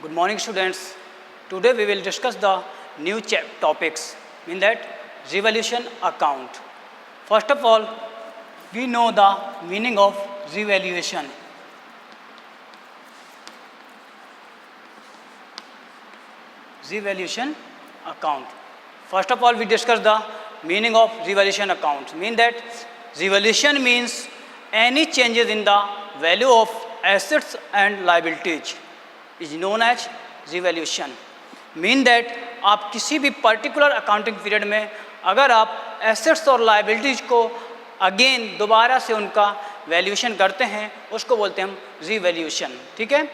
Good morning, students. Today we will discuss the new topics, mean that revaluation account. First of all, we know the meaning of revaluation. Revaluation account. First of all, we discuss the meaning of revaluation account. Mean that revaluation means any changes in the value of assets and liabilities is known as revaluation. Mean that आप किसी भी particular accounting period में अगर आप assets और liabilities को again दोबारा से उनका वैल्यूएशन करते हैं उसको बोलते हैं हम रीवैल्यूएशन. ठीक है,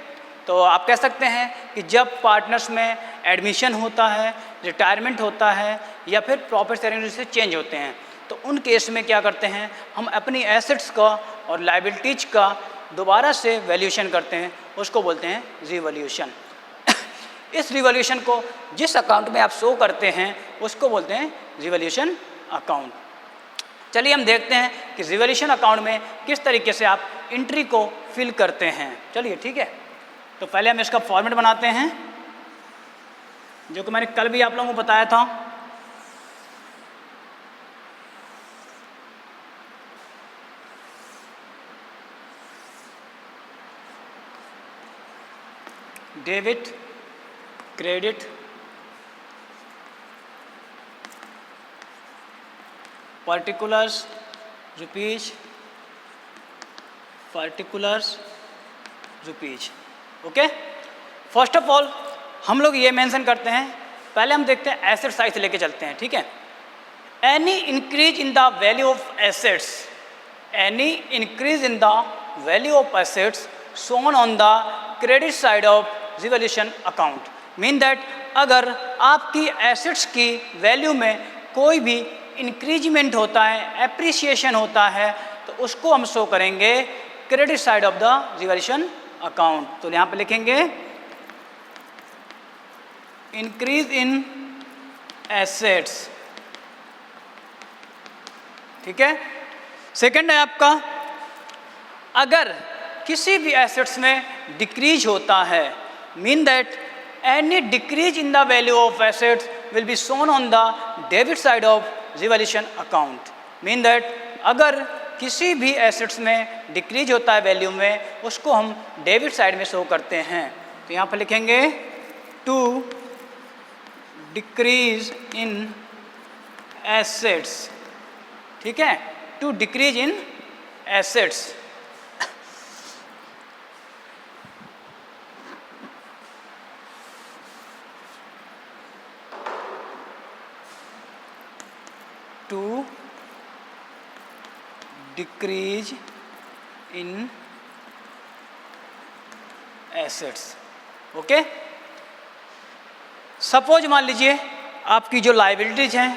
तो आप कह सकते हैं कि जब पार्टनर्स में एडमिशन होता है, रिटायरमेंट होता है या फिर प्रॉफिट शेयरिंग से चेंज होते हैं तो उन केस में क्या करते हैं हम अपनी एसेट्स का और लाइबिलिटीज का दोबारा से वैल्यूएशन करते हैं, उसको बोलते हैं रीवैल्यूएशन. इस रिवैल्यूएशन को जिस अकाउंट में आप शो करते हैं उसको बोलते हैं रिवैल्यूएशन अकाउंट. चलिए हम देखते हैं कि रिवैल्यूएशन अकाउंट में किस तरीके से आप एंट्री को फिल करते हैं. चलिए ठीक है, तो पहले हम इसका फॉर्मेट बनाते हैं जो कि मैंने कल भी आप लोगों को बताया था. Debit, credit, particulars, rupees, particulars, rupees. Okay, first of all हम लोग ये मेंशन करते हैं, पहले हम देखते हैं एसेट साइड से लेके चलते हैं. ठीक है, any increase in the value of assets, any increase in the value of assets shown on the credit side of revaluation account. Mean that अगर आपकी एसेट्स की वैल्यू में कोई भी इंक्रीजमेंट होता है, एप्रिसिएशन होता है तो उसको हम शो करेंगे credit side of the revaluation account. तो यहाँ पे लिखेंगे इंक्रीज इन एसेट्स. ठीक है, सेकंड है आपका अगर किसी भी एसेट्स में डिक्रीज होता है, mean that any decrease in the value of assets will be shown on the debit side of revaluation account. Mean that अगर किसी भी एसेट्स में डिक्रीज होता है वैल्यू में उसको हम डेबिट साइड में शो करते हैं. तो यहाँ पर लिखेंगे टू डिक्रीज इन एसेट्स. ठीक है, to decrease in assets. to decrease in assets. Okay, suppose मान लीजिए आपकी जो लाइबिलिटीज हैं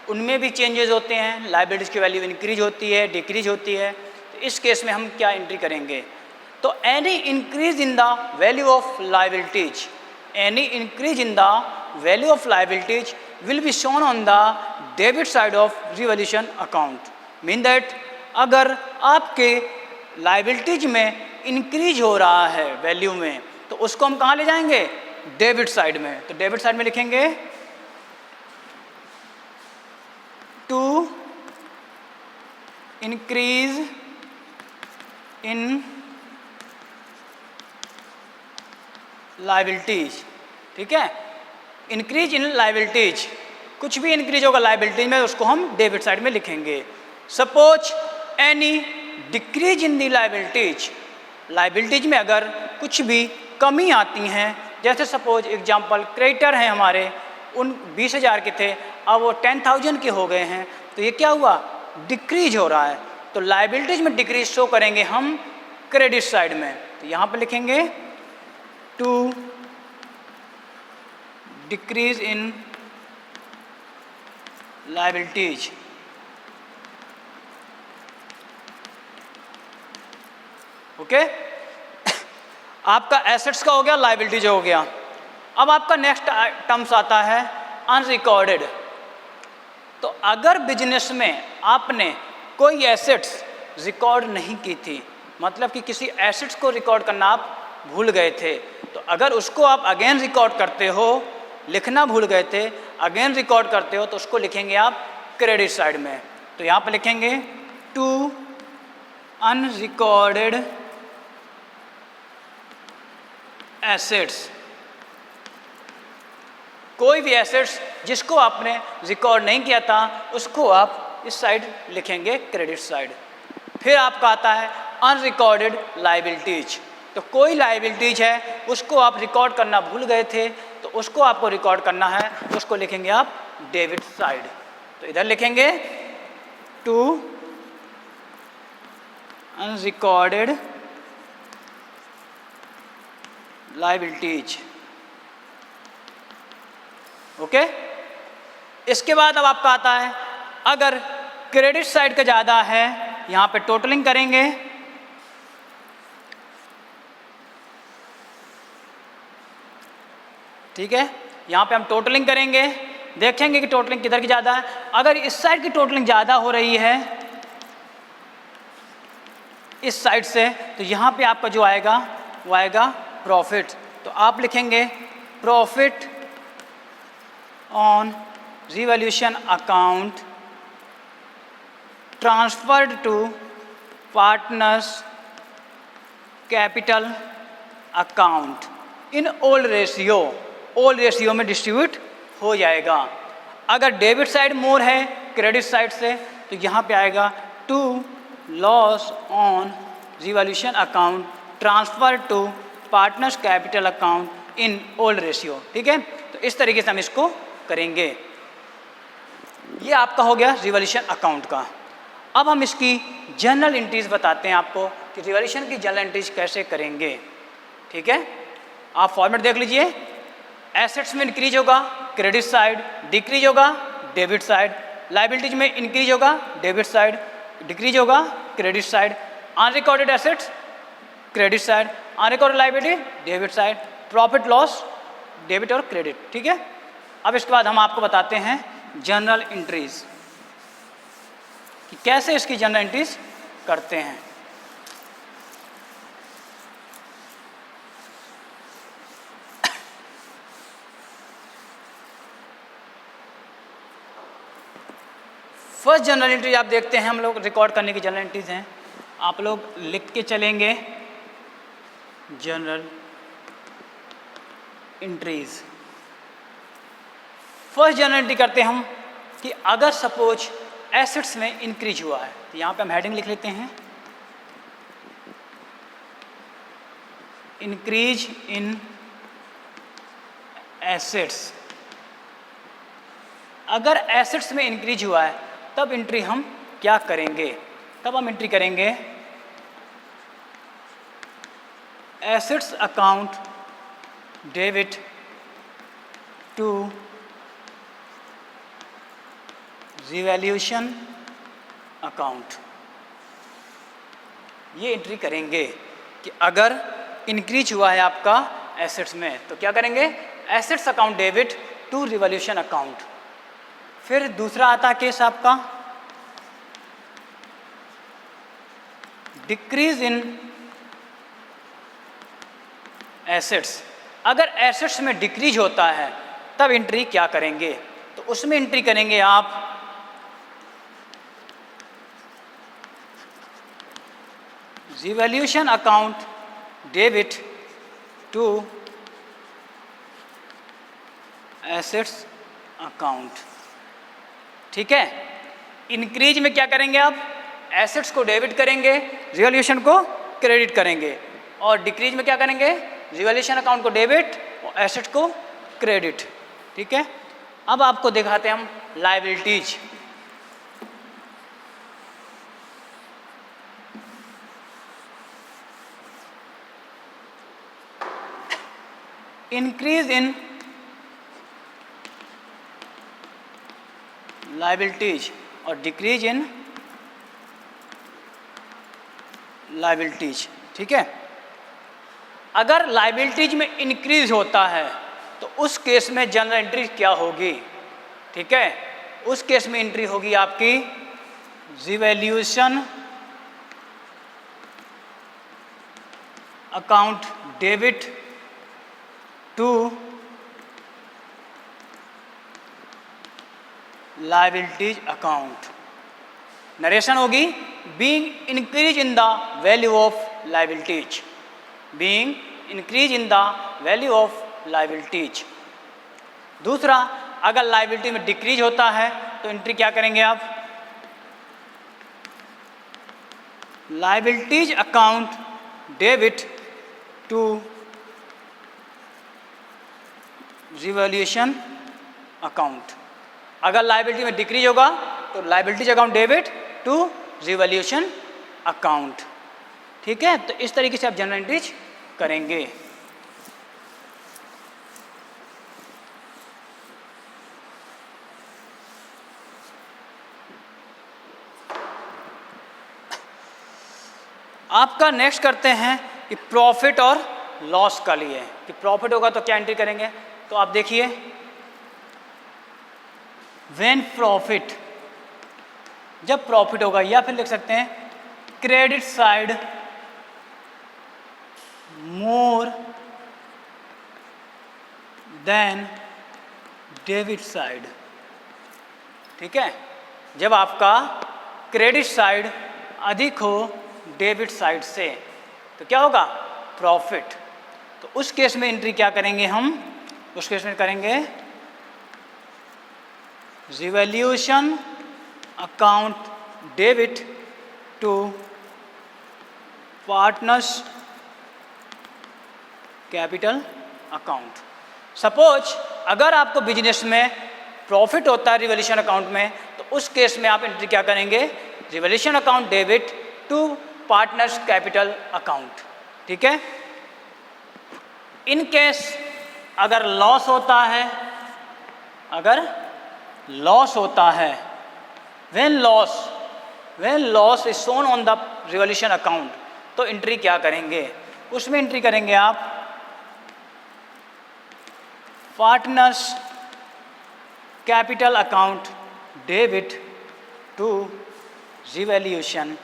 उनमें भी चेंजेस होते हैं, लाइबिलिटीज की वैल्यू इंक्रीज होती है, डिक्रीज होती है. तो इस केस में हम क्या एंट्री करेंगे, तो any increase in the value of liabilities, any increase in the value of liabilities will be shown on the debit side of revaluation account. Mean that अगर आपके लाइबिलिटीज में इंक्रीज हो रहा है वैल्यू में तो उसको हम कहाँ ले जाएंगे, डेबिट साइड में. तो डेबिट साइड में लिखेंगे टू इंक्रीज इन लाइबिलिटीज. ठीक है, इंक्रीज इन लाइबिलिटीज, कुछ भी इंक्रीज होगा लाइबिलिटीज में उसको हम डेबिट साइड में लिखेंगे. Suppose any decrease in the liabilities, liabilities में अगर कुछ भी कमी आती हैं, जैसे सपोज एग्जांपल क्रेडिटर हैं हमारे, उन 20,000 के थे अब वो 10,000 के हो गए हैं, तो ये क्या हुआ, डिक्रीज हो रहा है. तो लाइबिलिटीज में डिक्रीज शो करेंगे हम क्रेडिट साइड में. तो यहाँ पर लिखेंगे to decrease in liabilities. Okay, आपका एसेट्स का हो गया, लाइबिलिटीज हो गया. अब आपका नेक्स्ट टर्म्स आता है अनरिकॉर्डेड. तो अगर बिजनेस में आपने कोई एसेट्स रिकॉर्ड नहीं की थी, मतलब कि किसी एसेट्स को रिकॉर्ड करना आप भूल गए थे, तो अगर उसको आप अगेन रिकॉर्ड करते हो, लिखना भूल गए थे, अगेन रिकॉर्ड करते हो तो उसको लिखेंगे आप क्रेडिट साइड में। तो यहाँ पे लिखेंगे टू अनरिकॉर्डेड एसेट्स, कोई भी एसेट्स जिसको आपने रिकॉर्ड नहीं किया था उसको आप इस साइड लिखेंगे क्रेडिट साइड। फिर आपका आता है अनरिकॉर्डेड लायबिलिटीज, तो कोई लायबिलिटीज है उसको आप रिकॉर्ड करना भूल गए थे तो उसको आपको रिकॉर्ड करना है, उसको लिखेंगे आप डेबिट साइड। तो इधर लिखेंगे टू अनरिकॉर्डेड लायबिलिटीज। ओके, इसके बाद अब आपका आता है अगर क्रेडिट साइड का ज़्यादा है, यहाँ पे टोटलिंग करेंगे, ठीक है, यहाँ पे हम टोटलिंग करेंगे, देखेंगे कि टोटलिंग किधर की ज़्यादा है। अगर इस साइड की टोटलिंग ज़्यादा हो रही है इस साइड से, तो यहाँ पे आपका जो आएगा वो आएगा प्रॉफिट। तो आप लिखेंगे profit on revaluation account transferred to partners capital account in old ratio, old ratio में डिस्ट्रीब्यूट हो जाएगा। अगर डेबिट साइड मोर है क्रेडिट साइड से तो यहाँ पे आएगा to loss on revaluation account transfer to partners capital account in old ratio. ठीक है, तो इस तरीके से हम इसको करेंगे। ये आपका हो गया रिवॉल्यूशन अकाउंट का। अब हम इसकी जर्नल एंट्रीज बताते हैं आपको कि रिवॉल्यूशन की जर्नल एंट्रीज कैसे करेंगे। ठीक है, आप फॉर्मेट देख लीजिए। एसेट्स में इंक्रीज होगा क्रेडिट साइड, डिक्रीज होगा डेबिट साइड। लायबिलिटीज में इंक्रीज होगा डेबिट साइड, डिक्रीज होगा credit side. Unrecorded assets credit side, unrecorded liability debit side. Profit loss debit और क्रेडिट। ठीक है, अब इसके बाद हम आपको बताते हैं जर्नल एंट्रीज कि कैसे इसकी जर्नल एंट्रीज करते हैं। फर्स्ट जर्नल एंट्री आप देखते हैं, हम लोग रिकॉर्ड करने की जर्नल एंट्रीज हैं, आप लोग लिख के चलेंगे journal entries. First journal entry करते हैं हम कि अगर सपोज एसेट्स में इंक्रीज हुआ है, तो यहाँ पे हम हेडिंग लिख लेते हैं इंक्रीज इन एसेट्स। अगर एसेट्स में इंक्रीज हुआ है तब एंट्री हम क्या करेंगे, तब हम एंट्री करेंगे assets account debit to revaluation account. ये एंट्री करेंगे कि अगर इंक्रीज हुआ है आपका एसेट्स में तो क्या करेंगे, assets account debit to revaluation account. फिर दूसरा आता है केस आपका डिक्रीज इन एसेट्स। अगर एसेट्स में डिक्रीज होता है तब एंट्री क्या करेंगे, तो उसमें एंट्री करेंगे आप revaluation account debit to assets account. ठीक है, इंक्रीज में क्या करेंगे आप, एसेट्स को डेबिट करेंगे, रिवैल्यूएशन को क्रेडिट करेंगे, और डिक्रीज में क्या करेंगे, रिवैल्यूएशन अकाउंट को डेबिट और एसेट्स को क्रेडिट। ठीक है, अब आपको दिखाते हैं हम लायबिलिटीज। इंक्रीज इन लायबिलिटीज और डिक्रीज इन लायबिलिटीज। ठीक है, अगर लायबिलिटीज में इंक्रीज होता है तो उस केस में जनरल एंट्री क्या होगी। ठीक है, उस केस में एंट्री होगी आपकी revaluation account debit to liabilities account. Narration होगी being increase in the value of liabilities, being increase in the value of liabilities. दूसरा, अगर लायबिलिटी में डिक्रीज होता है तो एंट्री क्या करेंगे आप, liabilities account debit to revaluation account. अगर लायबिलिटी में डिक्रीज होगा तो liabilities account debit to revaluation account. ठीक है, तो इस तरीके से आप जनरल एंट्रीज करेंगे। आपका नेक्स्ट करते हैं कि प्रॉफिट और लॉस का लिए, कि प्रॉफिट होगा तो क्या एंट्री करेंगे। तो आप देखिए, व्हेन प्रॉफिट, जब प्रॉफिट होगा, या फिर लिख सकते हैं credit side more than debit side. ठीक है, जब आपका क्रेडिट साइड अधिक हो डेबिट साइड से तो क्या होगा, प्रॉफिट। तो उस केस में एंट्री क्या करेंगे हम, उस केस में करेंगे revaluation account debit to partners capital account. Suppose अगर आपको बिजनेस में प्रॉफिट होता है रिवैल्यूएशन अकाउंट में, तो उस केस में आप एंट्री क्या करेंगे, revaluation account debit to partners capital account. ठीक है, इन केस अगर लॉस होता है, अगर लॉस होता है, when loss is shown on the revaluation account, तो एंट्री क्या करेंगे, उसमें एंट्री करेंगे आप partners capital account debit to revaluation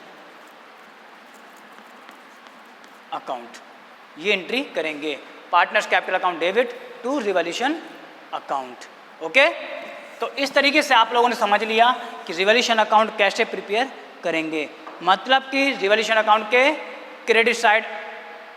account. ये एंट्री करेंगे, partners capital account debit to revaluation account. Okay, तो इस तरीके से आप लोगों ने समझ लिया कि रिवैल्यूएशन अकाउंट कैसे प्रिपेयर करेंगे। मतलब कि रिवैल्यूएशन अकाउंट के credit side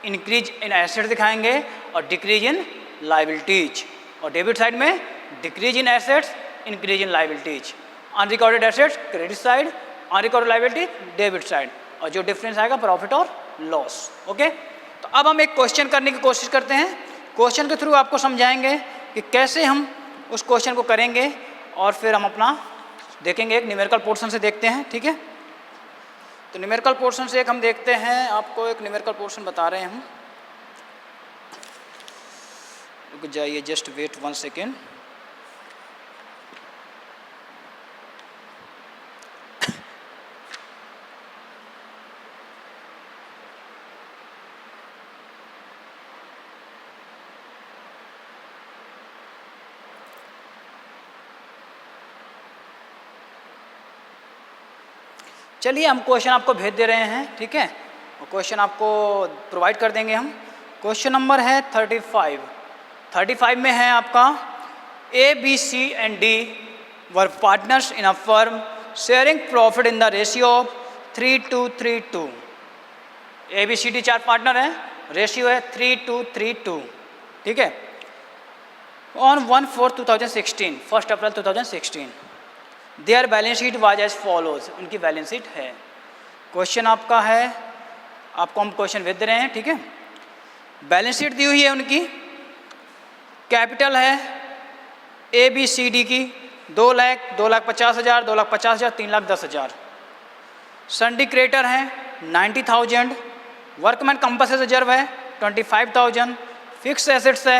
increase in asset दिखाएंगे और डिक्रीज इन लायबिलिटीज, और डेबिट साइड में decrease in assets increase in liabilities. Unrecorded assets credit side, unrecorded liability debit side, और जो डिफरेंस आएगा प्रॉफिट और लॉस। ओके, तो अब हम एक क्वेश्चन करने की कोशिश करते हैं। क्वेश्चन के थ्रू आपको समझाएंगे कि कैसे हम उस क्वेश्चन को करेंगे, और फिर हम अपना देखेंगे, एक न्यूमेरिकल पोर्शन से देखते हैं। ठीक है, तो न्यूमेरिकल पोर्शन से एक हम देखते हैं, आपको एक न्यूमेरिकल पोर्शन बता रहे हैं हम। रुक जाइए, जस्ट वेट 1 सेकेंड। चलिए, हम क्वेश्चन आपको भेज दे रहे हैं। ठीक है, और क्वेश्चन आपको प्रोवाइड कर देंगे हम। क्वेश्चन नंबर है 35 में है आपका, A B C and D were partners in a firm sharing profit in the ratio of 3:3:2। A B C D 4 partner हैं, रेशियो है 3:3:2। ठीक है, on 1/4/2016, 1 April 2016 there balance sheet was as follows. उनकी balance sheet है। Question आपका है, आपको हम क्वेश्चन भेज दे रहे हैं। ठीक है, बैलेंस शीट दी हुई है उनकी। कैपिटल है ए बी सी डी की 2 लाख, 2,50,000, 2,50,000, 3,10,000। सन्डी क्रेडिटर है 90,000। वर्कमैन कंपल्सरी रिजर्व है 25,000। फिक्स एसेट्स है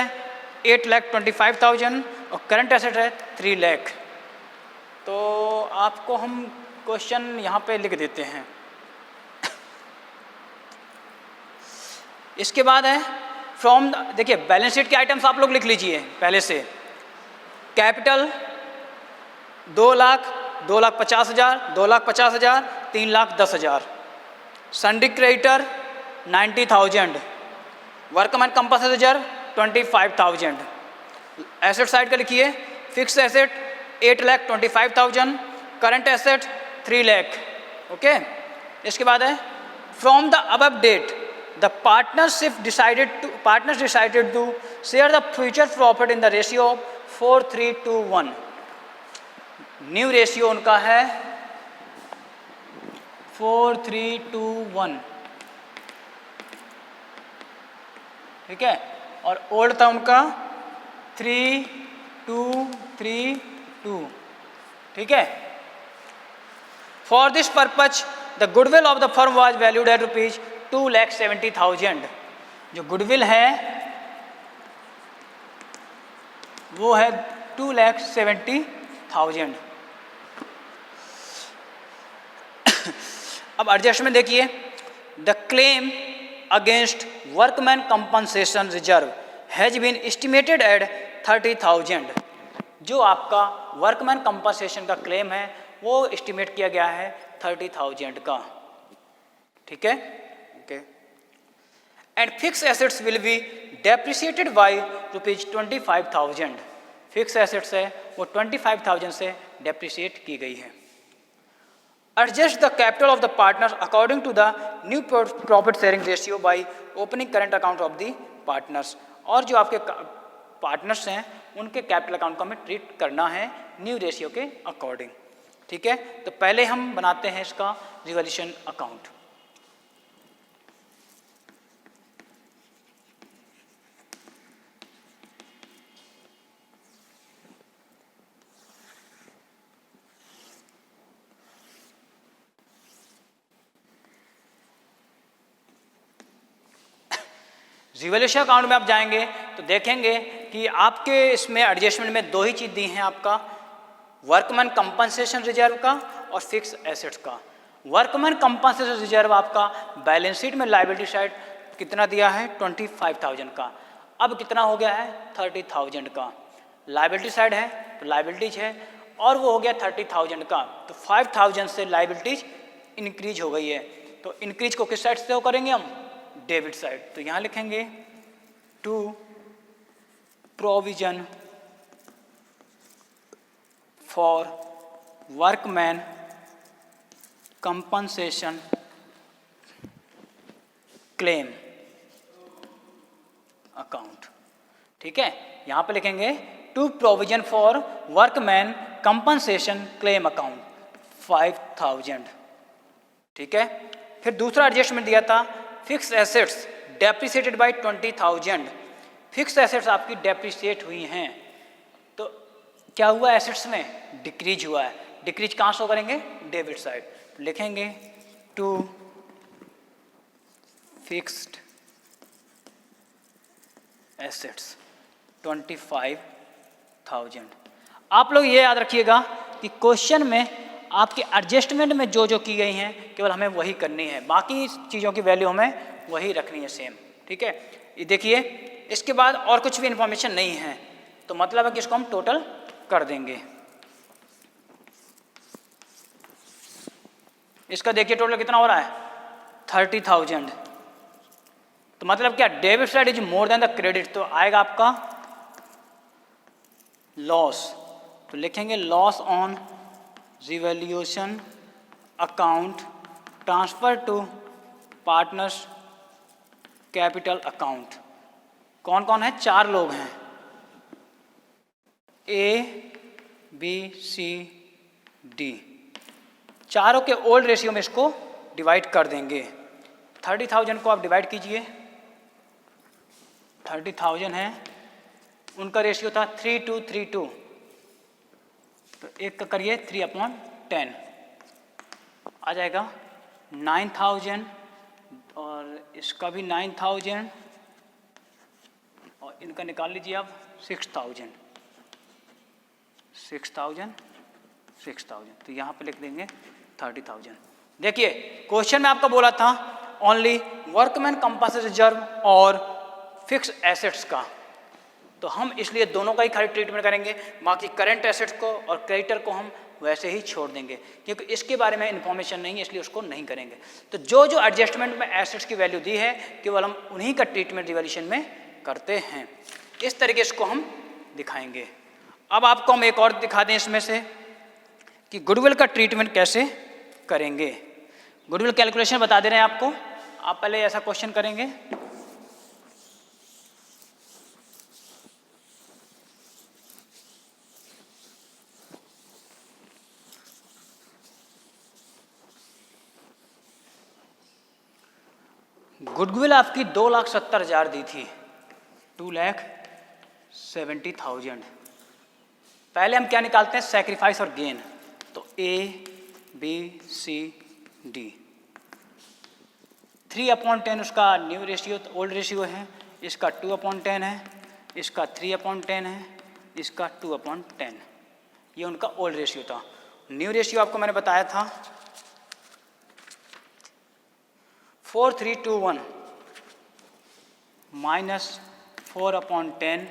8,25,000 और करंट एसेट है 3 लाख। तो आपको हम क्वेश्चन यहाँ पे लिख देते हैं। इसके बाद है फ्रॉम, देखिए बैलेंस शीट के आइटम्स आप लोग लिख लीजिए पहले से। Capital 2 lakh, 2,50,000, 2,50,000, 3,10,000। Sundry creditor 90,000। Workman compulsory reserve 25,000। Asset side का लिखिए, fix asset 8,25,000, current asset 3 lakh. Okay, इसके बाद है from the above date the partners decided to share the future profit in the ratio of 4:3:1। New ratio उनका है 4:3:1, ठीक है, और ओल्ड था उनका 3:2:3:2, ठीक है। For this purpose the goodwill of the firm was valued at ₹2,70,000। जो गुडविल है वो है 2,70,000। अब एडजस्टमेंट देखिए, the claim against workman compensation reserve has been estimated at 30,000। जो आपका वर्कमैन कंपनसेशन का क्लेम है वो एस्टिमेट किया गया है 30,000 का, ठीक है। Okay, and fix assets will be depreciated by ₹25,000। Fix assets है वो 25,000 से डेप्रिसिएट की गई है। Adjust the capital of the partners according to the new profit sharing ratio by opening current account of the partners। और जो आपके partners हैं उनके कैपिटल अकाउंट को हमें ट्रीट करना है न्यू रेशियो के अकॉर्डिंग, ठीक है। तो पहले हम बनाते हैं इसका रिवॉल्यूशन अकाउंट। रिवॉल्यूशन अकाउंट में आप जाएंगे तो देखेंगे कि आपके इसमें एडजस्टमेंट में दो ही चीज़ दी हैं, आपका वर्कमैन कंपनसेशन रिजर्व का और फिक्स एसेट्स का। वर्कमैन कंपनसेशन रिजर्व आपका बैलेंस शीट में लायबिलिटी साइड कितना दिया है 25,000 का, अब कितना हो गया है 30,000 का। लायबिलिटी साइड है तो लायबिलिटीज है और वो हो गया 30,000 का, तो 5,000 से लायबिलिटीज इंक्रीज हो गई है। तो इंक्रीज को किस साइड से करेंगे हम, डेबिट साइड। तो यहाँ लिखेंगे to provision for workman compensation claim account, ठीक है। यहाँ पे लिखेंगे to provision for workman compensation claim account 5,000, ठीक है। फिर दूसरा एडजस्टमेंट दिया था fix assets depreciated by 20,000। Fix assets आपकी डेप्रिसिएट हुई हैं तो क्या हुआ, एसेट्स में डिक्रीज हुआ है। डिक्रीज कहाँ शो करेंगे, डेबिट साइड। लिखेंगे टू फिक्स्ड एसेट्स 25,000। आप लोग ये याद रखिएगा कि क्वेश्चन में आपके एडजस्टमेंट में जो जो की गई हैं केवल हमें वही करनी है, बाकी चीज़ों की वैल्यू हमें वही रखनी है सेम, ठीक है। ये देखिए, इसके बाद और कुछ भी इंफॉर्मेशन नहीं है तो मतलब है कि इसको हम टोटल कर देंगे। इसका देखिए टोटल कितना हो रहा है 30,000। तो मतलब क्या, debit side is more than the credit, तो आएगा आपका लॉस। तो लिखेंगे loss on revaluation account transfer to partners capital account. कौन कौन है, 4 लोग हैं, A, B, C, D। चारों के ओल्ड रेशियो में इसको डिवाइड कर देंगे। 30,000 को आप डिवाइड कीजिए, 30,000 है, उनका रेशियो था 3:2:3:2, तो एक का करिए 3/10 आ जाएगा 9,000 और इसका भी 9,000 और इनका निकाल लीजिए आप 6,000 तो यहाँ पे लिख देंगे 30,000। देखिए क्वेश्चन में आपका बोला था ओनली वर्कमैन कंपनसेशन रिजर्व और फिक्स एसेट्स का, तो हम इसलिए दोनों का ही खाली ट्रीटमेंट करेंगे, बाकी करंट एसेट्स को और क्रेडिटर को हम वैसे ही छोड़ देंगे क्योंकि इसके बारे में इंफॉर्मेशन नहीं है, इसलिए उसको नहीं करेंगे। तो जो जो एडजस्टमेंट में एसेट्स की वैल्यू दी है केवल हम उन्हीं का ट्रीटमेंट रिवॉल्यूशन में करते हैं। इस तरीके से इसको हम दिखाएंगे। अब आपको हम एक और दिखा दें इसमें से कि गुडविल का ट्रीटमेंट कैसे करेंगे। गुडविल कैलकुलेशन बता दे रहे हैं आपको। आप पहले ऐसा क्वेश्चन करेंगे, गुडविल आपकी 2,70,000 दी थी, 2,70,000। पहले हम क्या निकालते हैं, सैक्रिफाइस और गेन। तो ABCD 3/10 उसका न्यू रेशियो ओल्ड रेशियो है, इसका 2/10 है, इसका 3/10 है, इसका 2/10। ये उनका ओल्ड रेशियो था। न्यू रेशियो आपको मैंने बताया था 4,321 minus 4/10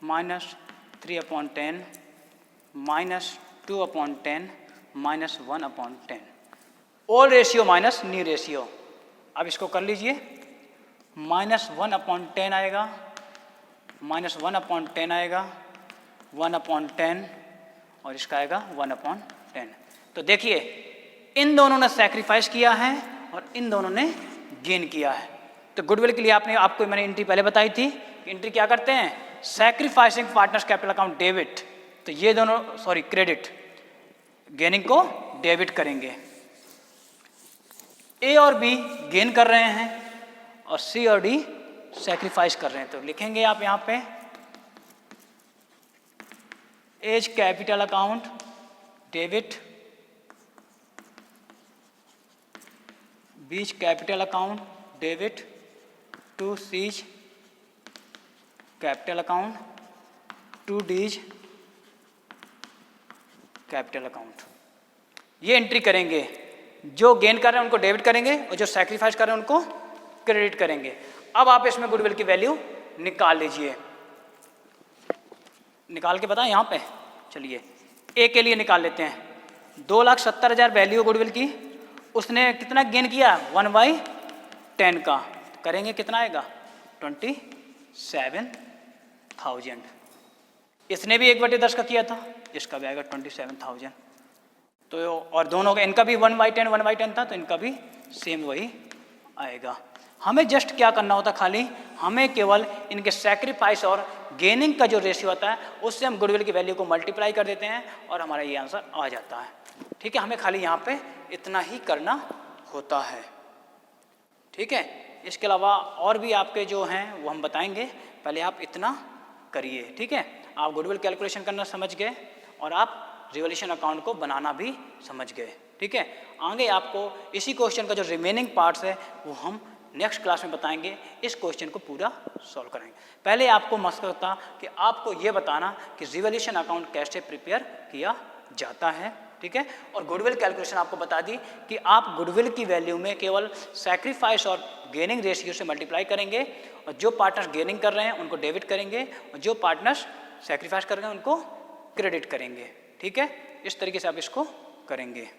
minus 3/10 minus 2/10 minus 1/10। Old ratio minus new ratio. अब इसको कर लीजिए, माइनस 1/10 आएगा, माइनस 1/10 आएगा, 1/10 और इसका आएगा 1/10। तो देखिए इन दोनों ने सैक्रिफाइस किया है और इन दोनों ने गेन किया है। तो गुडविल के लिए आपको मैंने एंट्री पहले बताई थी कि एंट्री क्या करते हैं, sacrificing partners capital account debit. तो ये दोनों क्रेडिट, गेनिंग को डेबिट करेंगे। ए और बी गेन कर रहे हैं और सी और डी सैक्रिफाइस कर रहे हैं। तो लिखेंगे आप यहाँ पे A's capital account debit, B's capital account debit to C's capital account to D's capital account. ये एंट्री करेंगे। जो गेन कर रहे हैं उनको डेबिट करेंगे और जो सैक्रिफाइस कर रहे हैं उनको क्रेडिट करेंगे। अब आप इसमें गुडविल की वैल्यू निकाल लीजिए। निकाल के बताएं यहाँ पे, चलिए ए के लिए निकाल लेते हैं। 2,70,000 वैल्यू गुडविल की, उसने कितना गेन किया, 1/10 का। करेंगे कितना आएगा, 27,000। इसने भी 1/10 का किया था, इसका भी आएगा 27,000। तो और दोनों का, इनका भी 1/10 था, तो इनका भी सेम वही आएगा। हमें जस्ट क्या करना होता, खाली हमें केवल इनके सैक्रिफाइस और गेनिंग का जो रेशियो आता है उससे हम गुडविल की वैल्यू को मल्टीप्लाई कर देते हैं और हमारा ये आंसर आ जाता है। ठीक है, हमें खाली यहाँ पे इतना ही करना होता है। ठीक है, इसके अलावा और भी आपके जो हैं वो हम बताएंगे, पहले आप इतना करिए। ठीक है, आप गुडविल कैलकुलेशन करना समझ गए और आप रिवॉल्यूशन अकाउंट को बनाना भी समझ गए। ठीक है, आगे आपको इसी क्वेश्चन का जो रिमेनिंग पार्ट्स है वो हम नेक्स्ट क्लास में बताएंगे। इस क्वेश्चन को पूरा सॉल्व करेंगे। पहले आपको मकसद था कि आपको ये बताना कि रिवॉल्यूशन अकाउंट कैसे प्रिपेयर किया जाता है। ठीक है, और गुडविल कैलकुलेशन आपको बता दी कि आप गुडविल की वैल्यू में केवल सैक्रिफाइस और गेनिंग रेशियो से मल्टीप्लाई करेंगे और जो पार्टनर्स गेनिंग कर रहे हैं उनको डेबिट करेंगे और जो पार्टनर्स सैक्रिफाइस कर रहे हैं उनको क्रेडिट करेंगे। ठीक है, इस तरीके से आप इसको करेंगे।